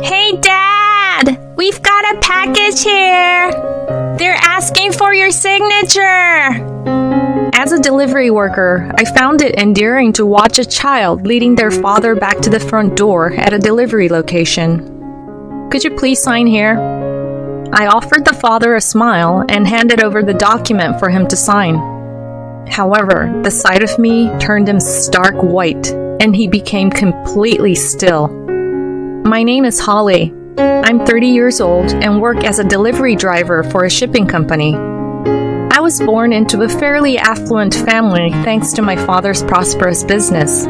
Hey, Dad! We've got a package here! They're asking for your signature! As a delivery worker, I found it endearing to watch a child leading their father back to the front door at a delivery location. Could you please sign here? I offered the father a smile and handed over the document for him to sign. However, the sight of me turned him stark white, and he became completely still. My name is Holly. I'm 30 years old and work as a delivery driver for a shipping company. I was born into a fairly affluent family thanks to my father's prosperous business.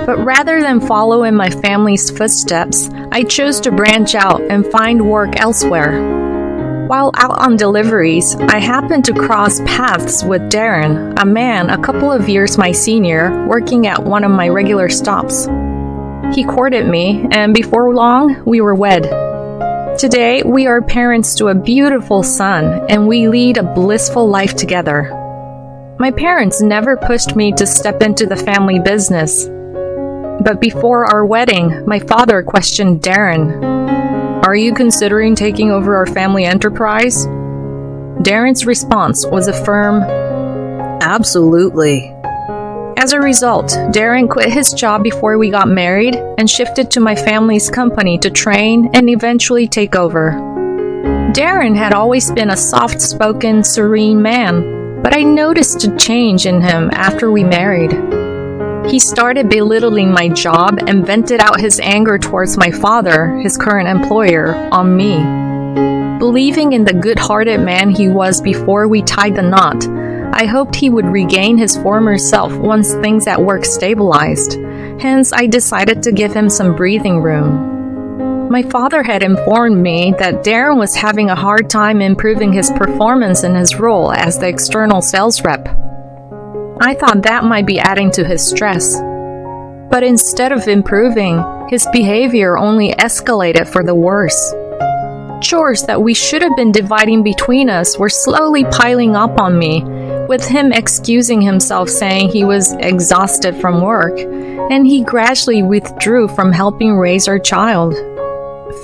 But rather than follow in my family's footsteps, I chose to branch out and find work elsewhere. While out on deliveries, I happened to cross paths with Darren, a man a couple of years my senior, working at one of my regular stops. He courted me, and before long, we were wed. Today, we are parents to a beautiful son, and we lead a blissful life together. My parents never pushed me to step into the family business. But before our wedding, my father questioned Darren. "Are you considering taking over our family enterprise?" Darren's response was a firm, "Absolutely." As a result, Darren quit his job before we got married and shifted to my family's company to train and eventually take over. Darren had always been a soft-spoken, serene man, but I noticed a change in him after we married. He started belittling my job and vented out his anger towards my father, his current employer, on me. Believing in the good-hearted man he was before we tied the knot, I hoped he would regain his former self once things at work stabilized. Hence, I decided to give him some breathing room. My father had informed me that Darren was having a hard time improving his performance in his role as the external sales rep. I thought that might be adding to his stress. But instead of improving, his behavior only escalated for the worse. Chores that we should have been dividing between us were slowly piling up on me, with him excusing himself saying he was exhausted from work, and he gradually withdrew from helping raise our child.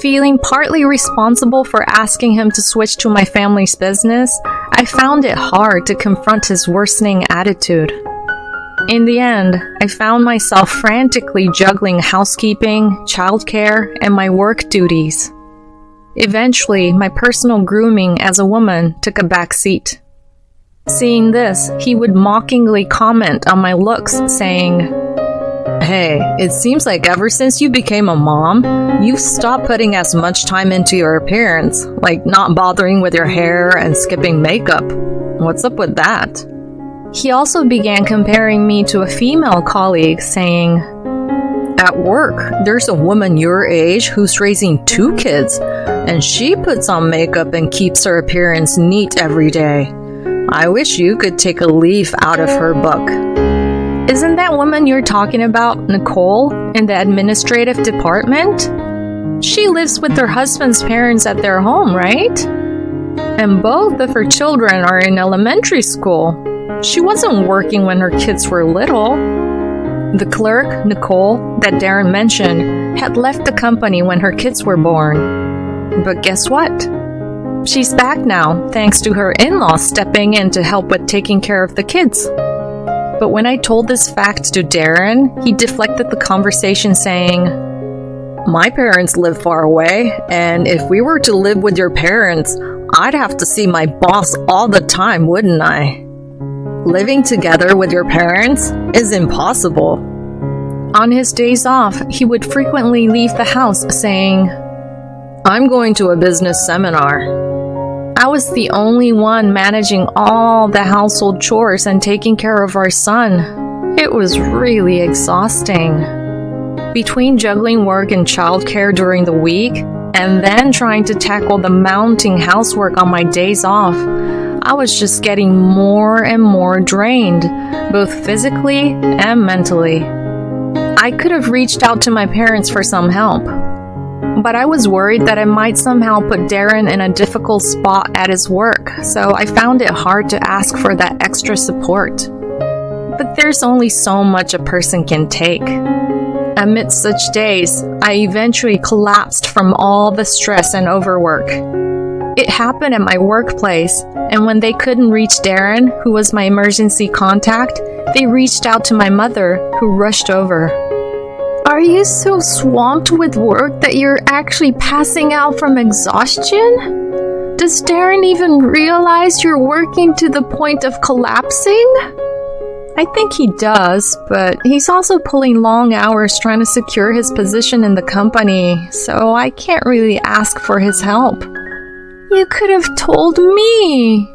Feeling partly responsible for asking him to switch to my family's business, I found it hard to confront his worsening attitude. In the end, I found myself frantically juggling housekeeping, childcare, and my work duties. Eventually, my personal grooming as a woman took a back seat. Seeing this, he would mockingly comment on my looks, saying, "Hey, it seems like ever since you became a mom, you've stopped putting as much time into your appearance, like not bothering with your hair and skipping makeup. What's up with that?" He also began comparing me to a female colleague, saying, "At work, there's a woman your age who's raising 2 kids, and she puts on makeup and keeps her appearance neat every day. I wish you could take a leaf out of her book." Isn't that woman you're talking about, Nicole, in the administrative department? She lives with her husband's parents at their home, right? And both of her children are in elementary school. She wasn't working when her kids were little. The clerk, Nicole, that Darren mentioned, had left the company when her kids were born. But guess what? She's back now, thanks to her in-laws stepping in to help with taking care of the kids. But when I told this fact to Darren, he deflected the conversation saying, "My parents live far away, and if we were to live with your parents, I'd have to see my boss all the time, wouldn't I? Living together with your parents is impossible." On his days off, he would frequently leave the house saying, "I'm going to a business seminar." I was the only one managing all the household chores and taking care of our son. It was really exhausting. Between juggling work and childcare during the week, and then trying to tackle the mounting housework on my days off, I was just getting more and more drained, both physically and mentally. I could have reached out to my parents for some help, but I was worried that I might somehow put Darren in a difficult spot at his work, so I found it hard to ask for that extra support. But there's only so much a person can take. Amidst such days, I eventually collapsed from all the stress and overwork. It happened at my workplace, and when they couldn't reach Darren, who was my emergency contact, they reached out to my mother, who rushed over. Are you so swamped with work that you're actually passing out from exhaustion? Does Darren even realize you're working to the point of collapsing? I think he does, but he's also pulling long hours trying to secure his position in the company, so I can't really ask for his help. You could have told me.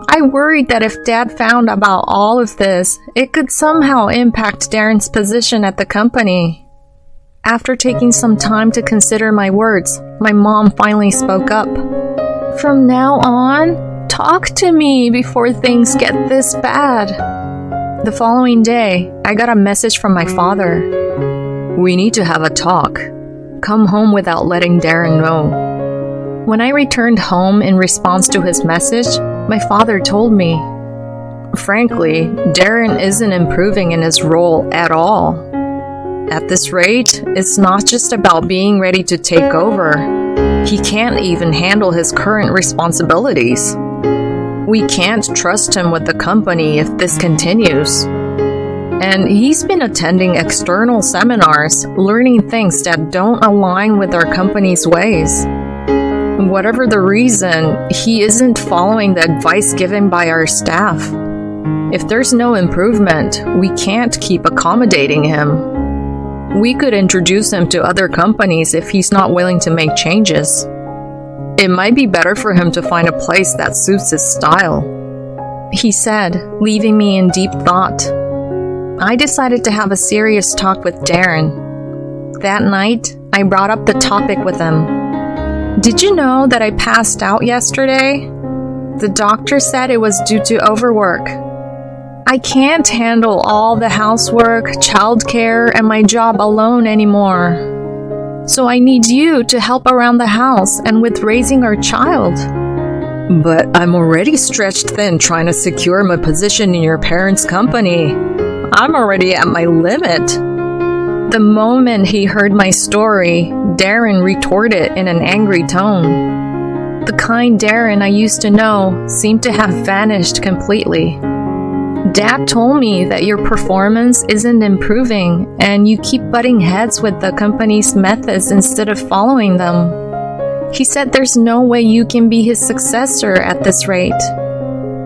I worried that if Dad found about all of this, it could somehow impact Darren's position at the company. After taking some time to consider my words, my mom finally spoke up. From now on, talk to me before things get this bad. The following day, I got a message from my father. We need to have a talk. Come home without letting Darren know. When I returned home in response to his message, my father told me, frankly, Darren isn't improving in his role at all. At this rate, it's not just about being ready to take over. He can't even handle his current responsibilities. We can't trust him with the company if this continues. And he's been attending external seminars, learning things that don't align with our company's ways. Whatever the reason, he isn't following the advice given by our staff. If there's no improvement, we can't keep accommodating him. We could introduce him to other companies if he's not willing to make changes. It might be better for him to find a place that suits his style, he said, leaving me in deep thought. I decided to have a serious talk with Darren. That night, I brought up the topic with him. Did you know that I passed out yesterday? The doctor said it was due to overwork. I can't handle all the housework, childcare, and my job alone anymore. So I need you to help around the house and with raising our child. But I'm already stretched thin trying to secure my position in your parents' company. I'm already at my limit. The moment he heard my story, Darren retorted in an angry tone. The kind Darren I used to know seemed to have vanished completely. Dad told me that your performance isn't improving and you keep butting heads with the company's methods instead of following them. He said there's no way you can be his successor at this rate.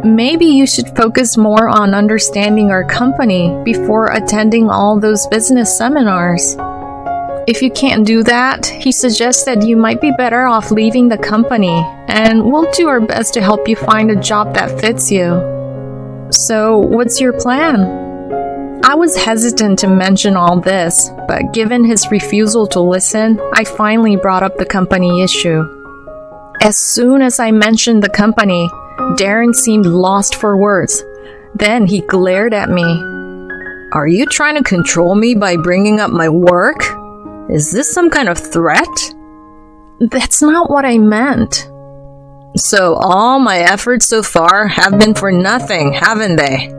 Maybe you should focus more on understanding our company before attending all those business seminars. If you can't do that, he suggested you might be better off leaving the company, and we'll do our best to help you find a job that fits you. So, what's your plan? I was hesitant to mention all this, but given his refusal to listen, I finally brought up the company issue. As soon as I mentioned the company, Darren seemed lost for words. Then he glared at me. Are you trying to control me by bringing up my work? Is this some kind of threat? That's not what I meant. So all my efforts so far have been for nothing, haven't they?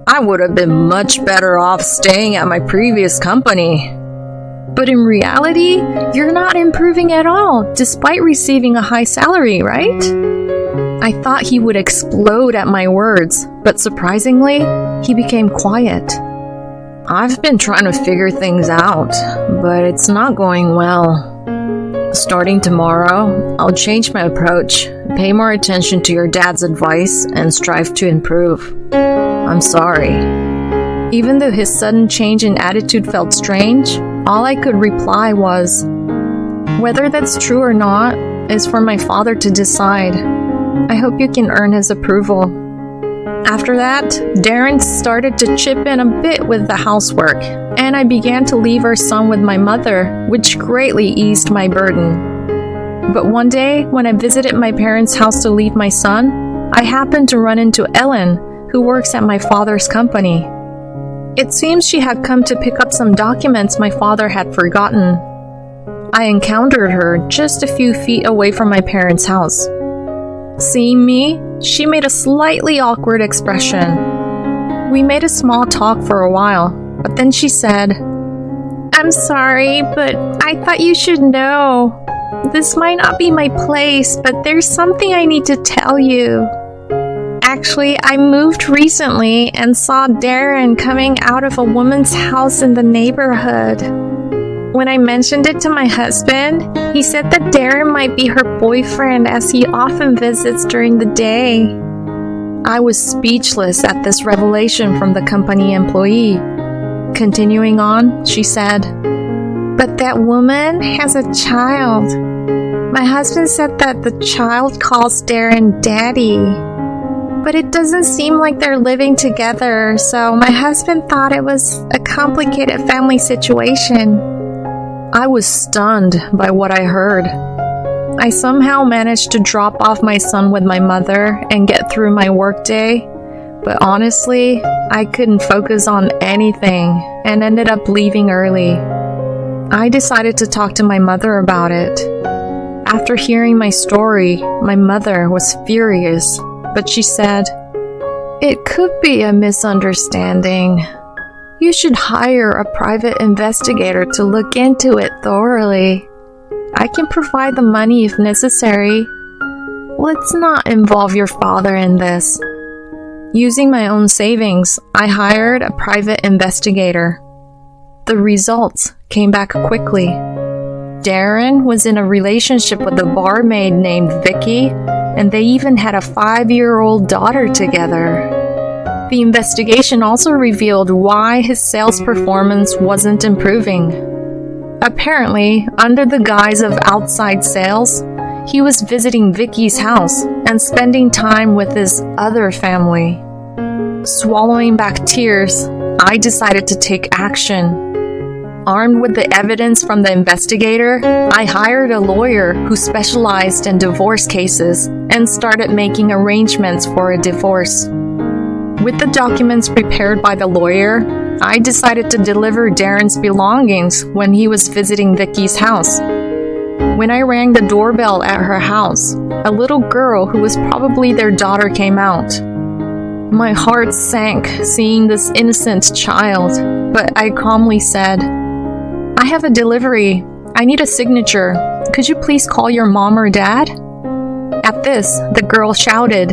I would have been much better off staying at my previous company. But in reality, you're not improving at all, despite receiving a high salary, right? I thought he would explode at my words, but surprisingly, he became quiet. I've been trying to figure things out, but it's not going well. Starting tomorrow, I'll change my approach, pay more attention to your dad's advice, and strive to improve. I'm sorry. Even though his sudden change in attitude felt strange, all I could reply was, whether that's true or not is for my father to decide. I hope you can earn his approval. After that, Darren started to chip in a bit with the housework, and I began to leave our son with my mother, which greatly eased my burden. But one day, when I visited my parents' house to leave my son, I happened to run into Ellen, who works at my father's company. It seems she had come to pick up some documents my father had forgotten. I encountered her just a few feet away from my parents' house. Seeing me, she made a slightly awkward expression. We made a small talk for a while, but then she said, I'm sorry, but I thought you should know. This might not be my place, but there's something I need to tell you. Actually, I moved recently and saw Darren coming out of a woman's house in the neighborhood. When I mentioned it to my husband, he said that Darren might be her boyfriend as he often visits during the day. I was speechless at this revelation from the company employee. Continuing on, she said, "But that woman has a child. My husband said that the child calls Darren Daddy. But it doesn't seem like they're living together, so my husband thought it was a complicated family situation." I was stunned by what I heard. I somehow managed to drop off my son with my mother and get through my workday, but honestly, I couldn't focus on anything and ended up leaving early. I decided to talk to my mother about it. After hearing my story, my mother was furious, but she said, "It could be a misunderstanding. You should hire a private investigator to look into it thoroughly. I can provide the money if necessary. Let's not involve your father in this." Using my own savings, I hired a private investigator. The results came back quickly. Darren was in a relationship with a barmaid named Vicky, and they even had a 5-year-old daughter together. The investigation also revealed why his sales performance wasn't improving. Apparently, under the guise of outside sales, he was visiting Vicky's house and spending time with his other family. Swallowing back tears, I decided to take action. Armed with the evidence from the investigator, I hired a lawyer who specialized in divorce cases and started making arrangements for a divorce. With the documents prepared by the lawyer, I decided to deliver Darren's belongings when he was visiting Vicky's house. When I rang the doorbell at her house, a little girl who was probably their daughter came out. My heart sank seeing this innocent child, but I calmly said, "I have a delivery. I need a signature. Could you please call your mom or dad?" At this, the girl shouted,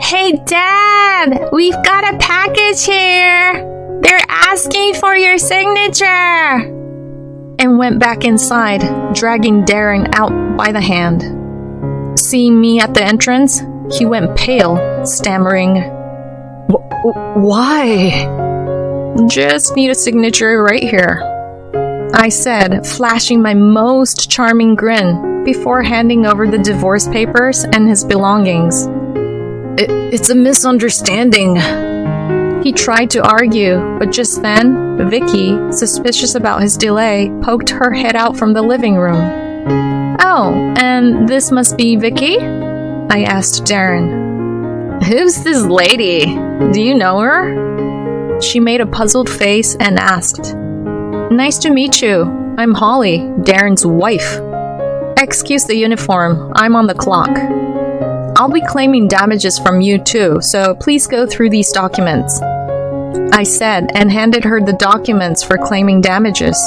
"Hey Dad, we've got a package here. They're asking for your signature," and went back inside, dragging Darren out by the hand. Seeing me at the entrance, he went pale, stammering, "Why?" "Just need a signature right here," I said, flashing my most charming grin before handing over the divorce papers and his belongings. It's a misunderstanding." He tried to argue, but just then, Vicky, suspicious about his delay, poked her head out from the living room. "Oh, and this must be Vicky?" I asked Darren. "Who's this lady? Do you know her?" She made a puzzled face and asked, "Nice to meet you. I'm Holly, Darren's wife." "Excuse the uniform. I'm on the clock. I'll be claiming damages from you too, so please go through these documents," I said and handed her the documents for claiming damages.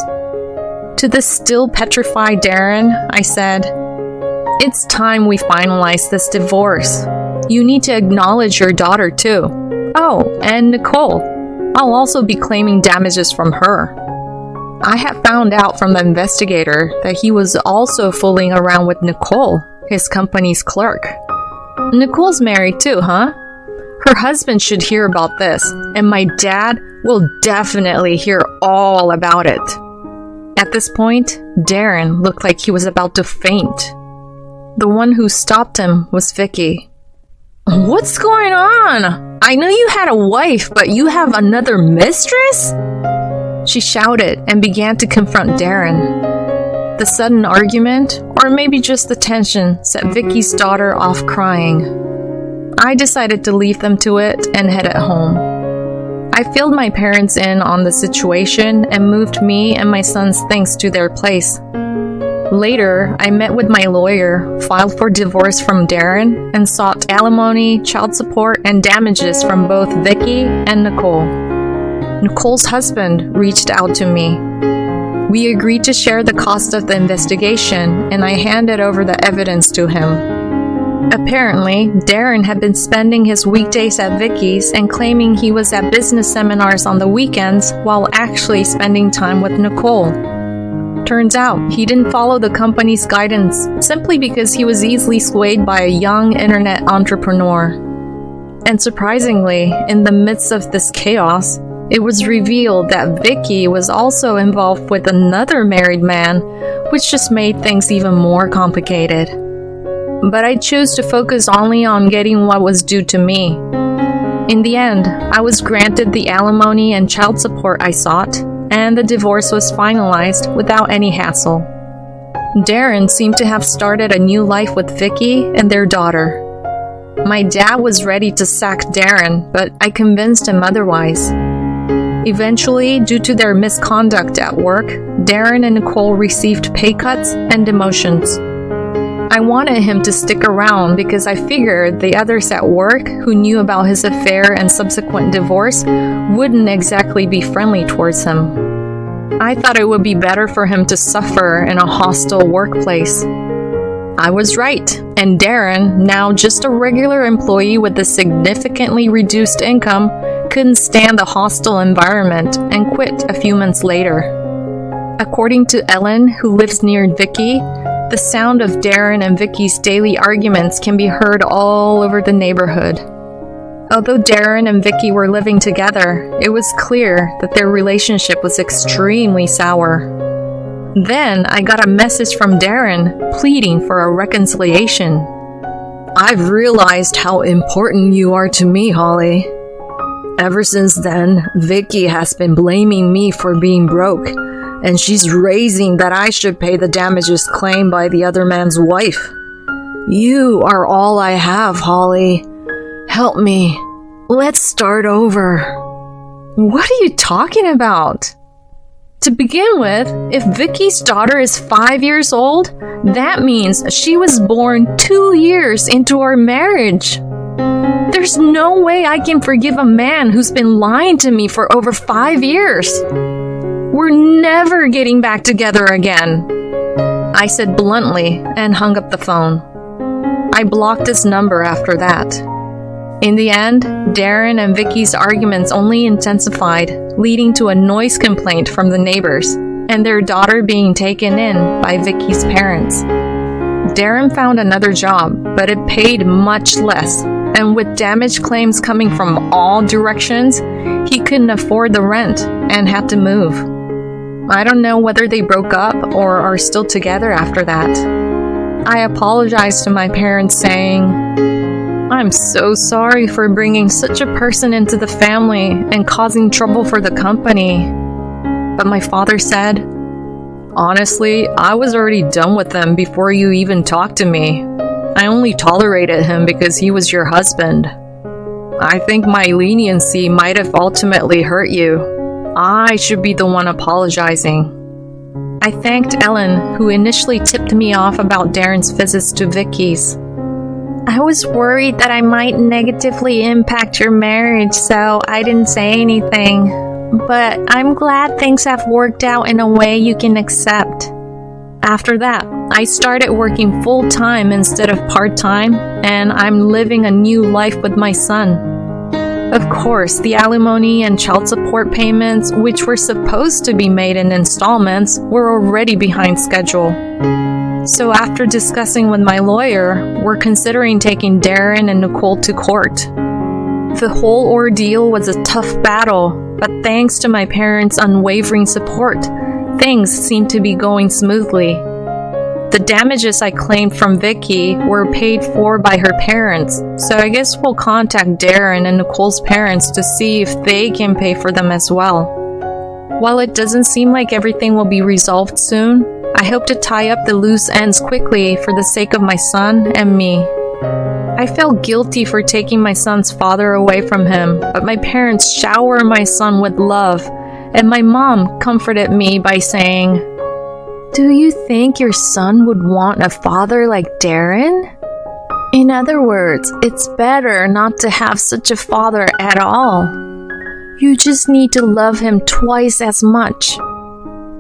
To the still petrified Darren, I said, "It's time we finalize this divorce. You need to acknowledge your daughter too. Oh, and Nicole. I'll also be claiming damages from her." I had found out from the investigator that he was also fooling around with Nicole, his company's clerk. "Nicole's married too, huh? Her husband should hear about this, and my dad will definitely hear all about it." At this point, Darren looked like he was about to faint. The one who stopped him was Vicky. "What's going on? I know you had a wife, but you have another mistress?" She shouted and began to confront Darren. The sudden argument, or maybe just the tension, set Vicky's daughter off crying. I decided to leave them to it and head home. I filled my parents in on the situation and moved me and my son's things to their place. Later, I met with my lawyer, filed for divorce from Darren, and sought alimony, child support, and damages from both Vicky and Nicole. Nicole's husband reached out to me. We agreed to share the cost of the investigation, and I handed over the evidence to him. Apparently, Darren had been spending his weekdays at Vicky's and claiming he was at business seminars on the weekends while actually spending time with Nicole. Turns out, he didn't follow the company's guidance simply because he was easily swayed by a young internet entrepreneur. And surprisingly, in the midst of this chaos, it was revealed that Vicky was also involved with another married man, which just made things even more complicated. But I chose to focus only on getting what was due to me. In the end, I was granted the alimony and child support I sought, and the divorce was finalized without any hassle. Darren seemed to have started a new life with Vicky and their daughter. My dad was ready to sack Darren, but I convinced him otherwise. Eventually, due to their misconduct at work, Darren and Nicole received pay cuts and demotions. I wanted him to stick around because I figured the others at work who knew about his affair and subsequent divorce wouldn't exactly be friendly towards him. I thought it would be better for him to suffer in a hostile workplace. I was right, and Darren, now just a regular employee with a significantly reduced income, couldn't stand the hostile environment and quit a few months later. According to Ellen, who lives near Vicky, the sound of Darren and Vicky's daily arguments can be heard all over the neighborhood. Although Darren and Vicky were living together, it was clear that their relationship was extremely sour. Then I got a message from Darren pleading for a reconciliation. "I've realized how important you are to me, Holly. Ever since then, Vicky has been blaming me for being broke, and she's raising that I should pay the damages claimed by the other man's wife. You are all I have, Holly. Help me. Let's start over." What are you talking about? To begin with, if Vicky's daughter is 5 years old, that means she was born 2 years into our marriage. There's no way I can forgive a man who's been lying to me for over 5 years. We're never getting back together again, I said bluntly and hung up the phone. I blocked his number after that. In the end, Darren and Vicky's arguments only intensified, leading to a noise complaint from the neighbors and their daughter being taken in by Vicky's parents. Darren found another job, but it paid much less, and with damage claims coming from all directions, he couldn't afford the rent and had to move. I don't know whether they broke up or are still together after that. I apologized to my parents, saying, "I'm so sorry for bringing such a person into the family and causing trouble for the company." But my father said, "Honestly, I was already done with them before you even talked to me. I only tolerated him because he was your husband. I think my leniency might have ultimately hurt you. I should be the one apologizing." I thanked Ellen, who initially tipped me off about Darren's visits to Vicky's. "I was worried that I might negatively impact your marriage, so I didn't say anything. But I'm glad things have worked out in a way you can accept." After that, I started working full-time instead of part-time, and I'm living a new life with my son. Of course, the alimony and child support payments, which were supposed to be made in installments, were already behind schedule. So after discussing with my lawyer, we're considering taking Darren and Nicole to court. The whole ordeal was a tough battle, but thanks to my parents' unwavering support, things seemed to be going smoothly. The damages I claimed from Vicky were paid for by her parents, so I guess we'll contact Darren and Nicole's parents to see if they can pay for them as well. While it doesn't seem like everything will be resolved soon, I hope to tie up the loose ends quickly for the sake of my son and me. I felt guilty for taking my son's father away from him, but my parents shower my son with love, and my mom comforted me by saying, "Do you think your son would want a father like Darren? In other words, it's better not to have such a father at all. You just need to love him twice as much."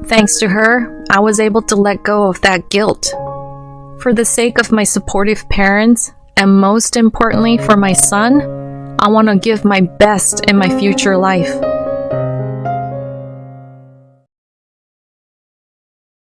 Thanks to her, I was able to let go of that guilt. For the sake of my supportive parents, and most importantly for my son, I want to give my best in my future life.